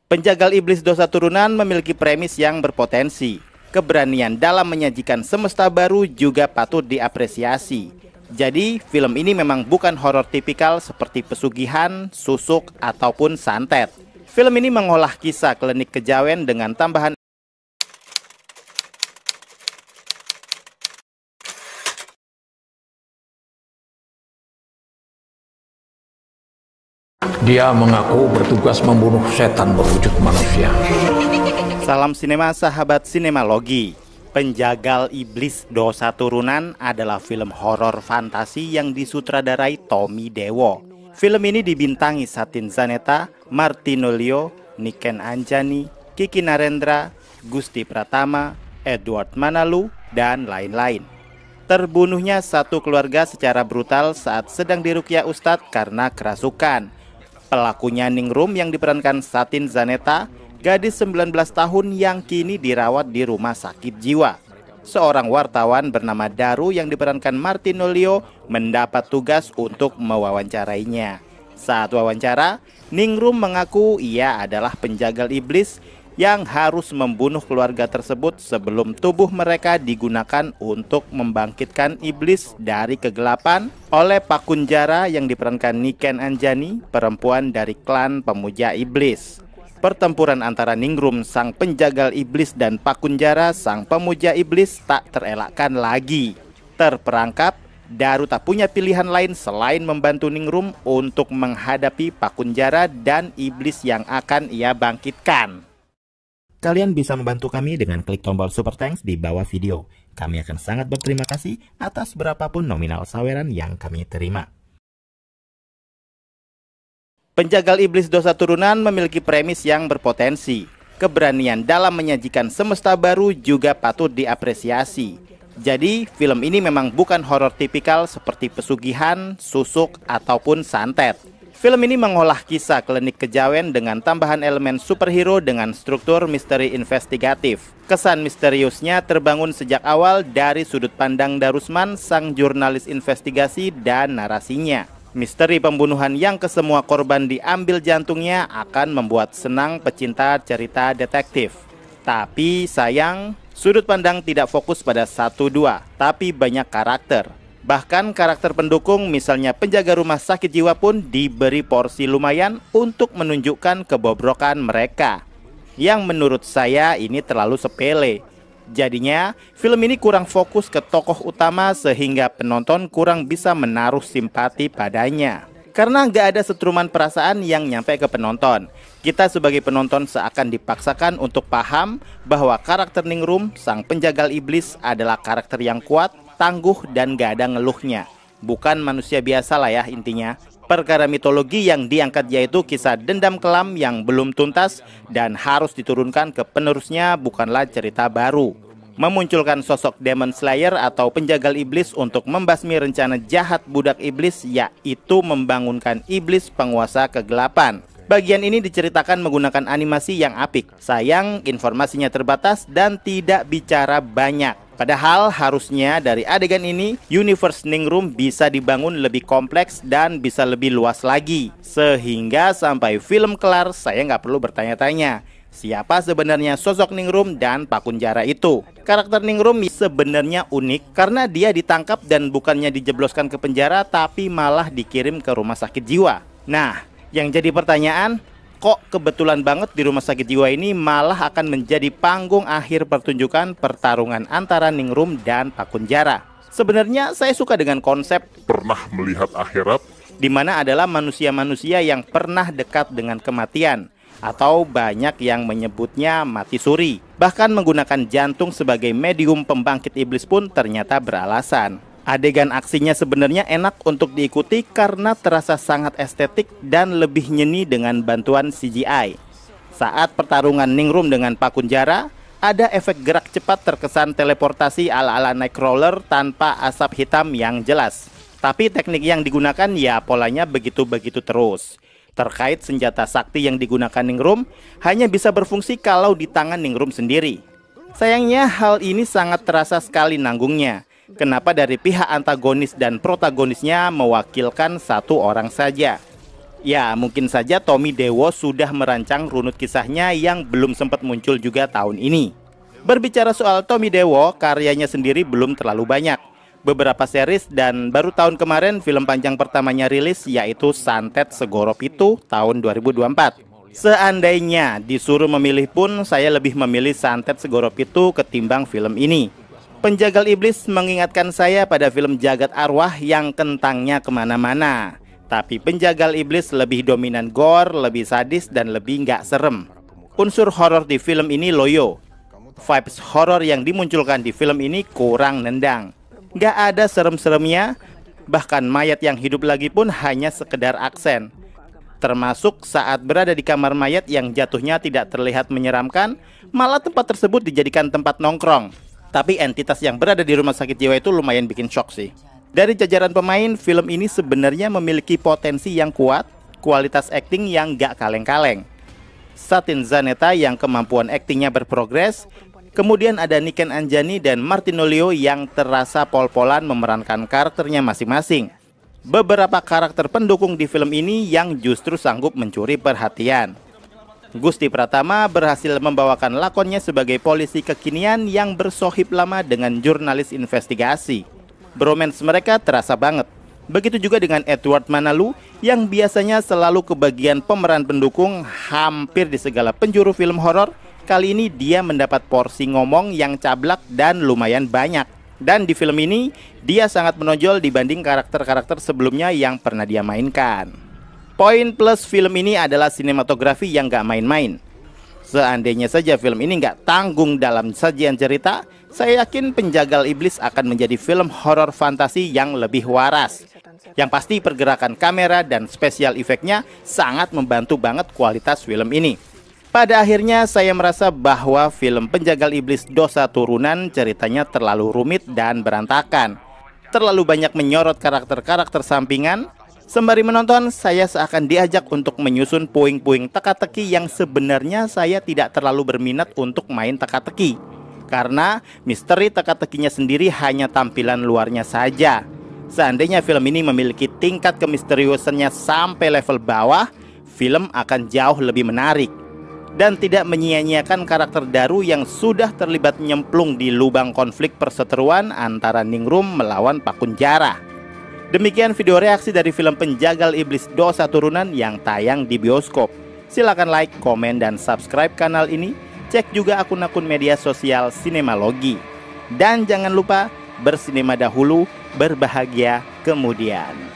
Penjagal Iblis Dosa Turunan memiliki premis yang berpotensi. Keberanian dalam menyajikan semesta baru juga patut diapresiasi. Jadi, film ini memang bukan horor tipikal seperti pesugihan, susuk, ataupun santet. Film ini mengolah kisah klinik kejawen dengan tambahan Dia mengaku bertugas membunuh setan berwujud manusia. Salam sinema sahabat sinemalogi. Penjagal Iblis Dosa Turunan adalah film horor fantasi yang disutradarai Tommy Dewo. Film ini dibintangi Satin Zaneta, Martino Leo, Niken Anjani, Kiki Narendra, Gusti Pratama, Edward Manalu, dan lain-lain. Terbunuhnya satu keluarga secara brutal saat sedang diruqyah Ustadz karena kerasukan. Pelakunya Ningrum yang diperankan Satin Zaneta, gadis 19 tahun yang kini dirawat di rumah sakit jiwa. Seorang wartawan bernama Daru yang diperankan Martino Leo mendapat tugas untuk mewawancarainya. Saat wawancara, Ningrum mengaku ia adalah penjagal iblis yang harus membunuh keluarga tersebut sebelum tubuh mereka digunakan untuk membangkitkan iblis dari kegelapan oleh Pakunjara yang diperankan Niken Anjani, perempuan dari klan pemuja iblis. Pertempuran antara Ningrum, sang penjagal iblis, dan Pakunjara, sang pemuja iblis, tak terelakkan lagi. Terperangkap, Daru tak punya pilihan lain selain membantu Ningrum untuk menghadapi Pakunjara dan iblis yang akan ia bangkitkan. Kalian bisa membantu kami dengan klik tombol Super Thanks di bawah video. Kami akan sangat berterima kasih atas berapapun nominal saweran yang kami terima. Penjagal Iblis Dosa Turunan memiliki premis yang berpotensi. Keberanian dalam menyajikan semesta baru juga patut diapresiasi. Jadi, film ini memang bukan horor tipikal seperti pesugihan, susuk, ataupun santet. Film ini mengolah kisah klinik kejawen dengan tambahan elemen superhero dengan struktur misteri investigatif. Kesan misteriusnya terbangun sejak awal dari sudut pandang Darusman, sang jurnalis investigasi, dan narasinya. Misteri pembunuhan yang kesemua korban diambil jantungnya akan membuat senang pecinta cerita detektif. Tapi sayang, sudut pandang tidak fokus pada 1-2, tapi banyak karakter. Bahkan karakter pendukung misalnya penjaga rumah sakit jiwa pun diberi porsi lumayan untuk menunjukkan kebobrokan mereka. Yang menurut saya ini terlalu sepele. Jadinya film ini kurang fokus ke tokoh utama sehingga penonton kurang bisa menaruh simpati padanya. Karena nggak ada setruman perasaan yang nyampe ke penonton. Kita sebagai penonton seakan dipaksakan untuk paham bahwa karakter Ningrum, sang penjagal iblis, adalah karakter yang kuat, tangguh, dan gak ada ngeluhnya. Bukan manusia biasa lah ya intinya. Perkara mitologi yang diangkat yaitu kisah dendam kelam yang belum tuntas dan harus diturunkan ke penerusnya, bukanlah cerita baru. Memunculkan sosok Demon Slayer atau penjagal iblis untuk membasmi rencana jahat budak iblis, yaitu membangunkan iblis penguasa kegelapan. Bagian ini diceritakan menggunakan animasi yang apik. Sayang, informasinya terbatas dan tidak bicara banyak. Padahal harusnya dari adegan ini, universe Ningrum bisa dibangun lebih kompleks dan bisa lebih luas lagi. Sehingga sampai film kelar, saya nggak perlu bertanya-tanya siapa sebenarnya sosok Ningrum dan Pakunjara itu. Karakter Ningrum sebenarnya unik karena dia ditangkap dan bukannya dijebloskan ke penjara, tapi malah dikirim ke rumah sakit jiwa. Nah, yang jadi pertanyaan, kok kebetulan banget di rumah sakit jiwa ini malah akan menjadi panggung akhir pertunjukan pertarungan antara Ningrum dan Pakunjara. Sebenarnya saya suka dengan konsep pernah melihat akhirat, di mana adalah manusia-manusia yang pernah dekat dengan kematian, atau banyak yang menyebutnya mati suri. Bahkan menggunakan jantung sebagai medium pembangkit iblis pun ternyata beralasan. Adegan aksinya sebenarnya enak untuk diikuti karena terasa sangat estetik dan lebih nyeni dengan bantuan CGI. Saat pertarungan Ningrum dengan Pakunjara, ada efek gerak cepat terkesan teleportasi ala-ala Nightcrawler tanpa asap hitam yang jelas. Tapi teknik yang digunakan ya polanya begitu-begitu terus. Terkait senjata sakti yang digunakan Ningrum, hanya bisa berfungsi kalau di tangan Ningrum sendiri. Sayangnya hal ini sangat terasa sekali nanggungnya. Kenapa dari pihak antagonis dan protagonisnya mewakilkan satu orang saja? Ya, mungkin saja Tommy Dewo sudah merancang runut kisahnya yang belum sempat muncul juga tahun ini. Berbicara soal Tommy Dewo, karyanya sendiri belum terlalu banyak. Beberapa series dan baru tahun kemarin film panjang pertamanya rilis, yaitu Santet Segoro Pitu tahun 2024. Seandainya disuruh memilih pun, saya lebih memilih Santet Segoro Pitu ketimbang film ini. Penjagal Iblis mengingatkan saya pada film Jagat Arwah yang kentangnya kemana-mana. Tapi Penjagal Iblis lebih dominan gore, lebih sadis, dan lebih nggak serem. Unsur horor di film ini loyo. Vibes horor yang dimunculkan di film ini kurang nendang. Nggak ada serem-seremnya, bahkan mayat yang hidup lagi pun hanya sekedar aksen. Termasuk saat berada di kamar mayat yang jatuhnya tidak terlihat menyeramkan, malah tempat tersebut dijadikan tempat nongkrong. Tapi entitas yang berada di rumah sakit jiwa itu lumayan bikin shock sih. Dari jajaran pemain, film ini sebenarnya memiliki potensi yang kuat, kualitas akting yang gak kaleng-kaleng. Satin Zaneta yang kemampuan aktingnya berprogres, kemudian ada Niken Anjani dan Martinolio yang terasa pol-polan memerankan karakternya masing-masing. Beberapa karakter pendukung di film ini yang justru sanggup mencuri perhatian. Gusti Pratama berhasil membawakan lakonnya sebagai polisi kekinian yang bersohib lama dengan jurnalis investigasi. Bromance mereka terasa banget. Begitu juga dengan Edward Manalu yang biasanya selalu kebagian pemeran pendukung hampir di segala penjuru film horor. Kali ini dia mendapat porsi ngomong yang cablak dan lumayan banyak. Dan di film ini dia sangat menonjol dibanding karakter-karakter sebelumnya yang pernah dia mainkan. Poin plus film ini adalah sinematografi yang gak main-main. Seandainya saja film ini nggak tanggung dalam sajian cerita, saya yakin Penjagal Iblis akan menjadi film horor fantasi yang lebih waras. Yang pasti pergerakan kamera dan spesial efeknya sangat membantu banget kualitas film ini. Pada akhirnya saya merasa bahwa film Penjagal Iblis Dosa Turunan ceritanya terlalu rumit dan berantakan. Terlalu banyak menyorot karakter-karakter sampingan. Sembari menonton, saya seakan diajak untuk menyusun puing-puing teka-teki yang sebenarnya saya tidak terlalu berminat untuk main teka-teki. Karena misteri teka-tekinya sendiri hanya tampilan luarnya saja. Seandainya film ini memiliki tingkat kemisteriusannya sampai level bawah, film akan jauh lebih menarik. Dan tidak menyia-nyiakan karakter Daru yang sudah terlibat nyemplung di lubang konflik perseteruan antara Ningrum melawan Pakunjara. Demikian video reaksi dari film Penjagal Iblis Dosa Turunan yang tayang di bioskop. Silahkan like, komen, dan subscribe kanal ini. Cek juga akun-akun media sosial Sinemalogi. Dan jangan lupa bersinema dahulu, berbahagia kemudian.